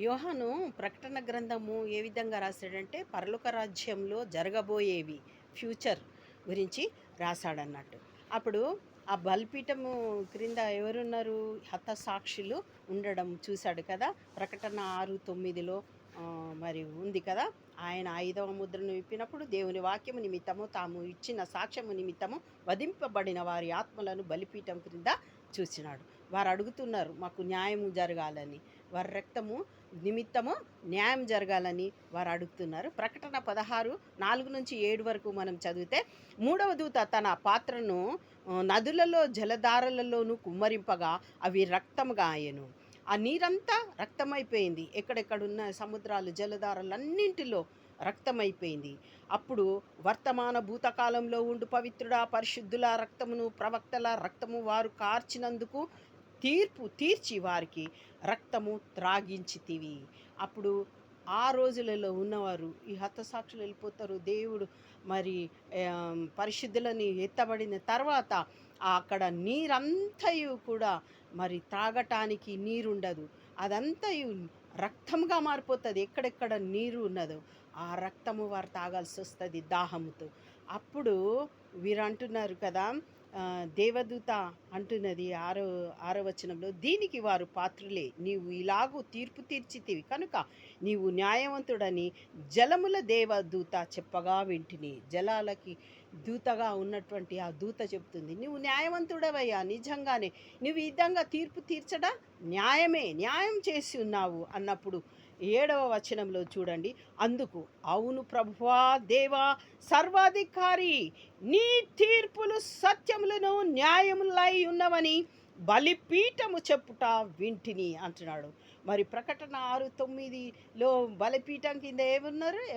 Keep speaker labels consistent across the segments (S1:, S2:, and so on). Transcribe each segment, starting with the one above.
S1: యోహాను ప్రకటన గ్రంథము ఏ విధంగా రాశాడంటే పరలోక రాజ్యంలో జరగబోయేవి ఫ్యూచర్ గురించి రాశాడన్నట్టు. అప్పుడు ఆ బలిపీఠము క్రింద ఎవరున్నారు? హతసాక్షులు ఉండడం చూశాడు కదా. ప్రకటన 6:9లో మరి ఉంది కదా. ఆయన 5వ ముద్రను విప్పినప్పుడు దేవుని వాక్యము నిమిత్తము తాము ఇచ్చిన సాక్ష్యము నిమిత్తము వధింపబడిన వారి ఆత్మలను బలిపీఠం క్రింద చూసినాడు. వారు అడుగుతున్నారు మాకు న్యాయము జరగాలని, వారి రక్తము నిమిత్తము న్యాయం జరగాలని వారు అడుగుతున్నారు. ప్రకటన 16:4-7 వరకు మనం చదివితే, మూడవ దూత తన పాత్రను నదులలో జలధారలలోనూ కుమ్మరింపగా అవి రక్తముగా ఆయెను. ఆ నీరంతా రక్తమైపోయింది. ఎక్కడెక్కడున్న సముద్రాలు జలధారలన్నింటిలో రక్తమైపోయింది. అప్పుడు వర్తమాన భూతకాలంలో ఉండు పవిత్రుడ పరిశుద్ధుల రక్తమును ప్రవక్తల రక్తము వారు కార్చినందుకు తీర్పు తీర్చి వారికి రక్తము త్రాగించితివి. అప్పుడు ఆ రోజులలో ఉన్నవారు ఈ హతసాక్షులు వెళ్ళిపోతారు. దేవుడు మరి పరిశుద్ధులని ఎత్తబడిన తర్వాత అక్కడ నీరంతయు కూడా మరి త్రాగటానికి నీరుండదు. అదంతయు రక్తంగా మారిపోతుంది. ఎక్కడెక్కడ నీరు ఉన్నదో ఆ రక్తము వారు తాగాల్సి వస్తుంది దాహముతో. అప్పుడు వీరు అంటున్నారు కదా, దేవదూత అంటున్నది 6వ వచనంలో, దీనికి వారు పాత్రులే, నీవు ఇలాగూ తీర్పు తీర్చితివి కనుక నీవు న్యాయవంతుడని జలముల దేవదూత చెప్పగా వింటిని. జలాలకి దూతగా ఉన్నటువంటి ఆ దూత చెప్తుంది, నువ్వు న్యాయవంతుడవయ్యా, నిజంగానే నువ్వు ఈ విధంగా తీర్పు తీర్చడా న్యాయమే, న్యాయం చేసి ఉన్నావు అన్నప్పుడు 7వ వచనంలో చూడండి, అందుకు అవును ప్రభువా దేవా సర్వాధికారి, నీ తీర్పులు సత్యములను న్యాయములై ఉన్నవని బలిపీఠము చెప్పుట వింటిని అంటున్నాడు. మరి ప్రకటన 6:9లో బలిపీఠం కింద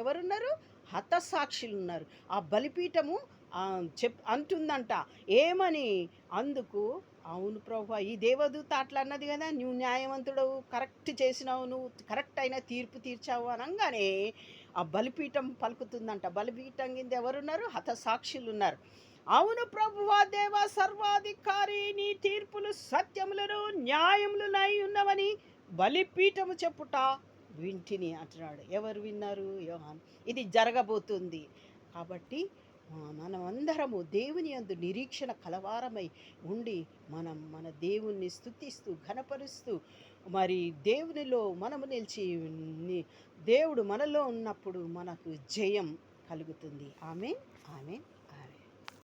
S1: ఎవరున్నారు? హతసాక్షులు ఉన్నారు. ఆ బలిపీఠము అంటుందంట ఏమని, అందుకు అవును ప్రభువా, ఈ దేవదూత అట్లా అన్నది కదా, నువ్వు న్యాయవంతుడవు, కరెక్ట్ చేసినావు, నువ్వు కరెక్ట్ అయిన తీర్పు తీర్చావు అనగానే ఆ బలిపీఠం పలుకుతుందంట. బలిపీఠం కింద ఎవరున్నారు? హతసాక్షులు ఉన్నారు. అవును ప్రభువా దేవా సర్వాధికారి, నీ తీర్పులు సత్యములను న్యాయములనై ఉన్నవని బలిపీఠము చెప్పుట వింటిని అంటున్నాడు. ఎవరు విన్నారు? యోహాను. ఇది జరగబోతుంది కాబట్టి మనమందరము దేవుని యందు నిరీక్షణ కలవారమై ఉండి మన దేవుణ్ణి స్తుతిస్తూ ఘనపరుస్తూ మరి దేవునిలో మనము నిలిచి దేవుడు మనలో ఉన్నప్పుడు మనకు జయం కలుగుతుంది. ఆమేన్, ఆమేన్.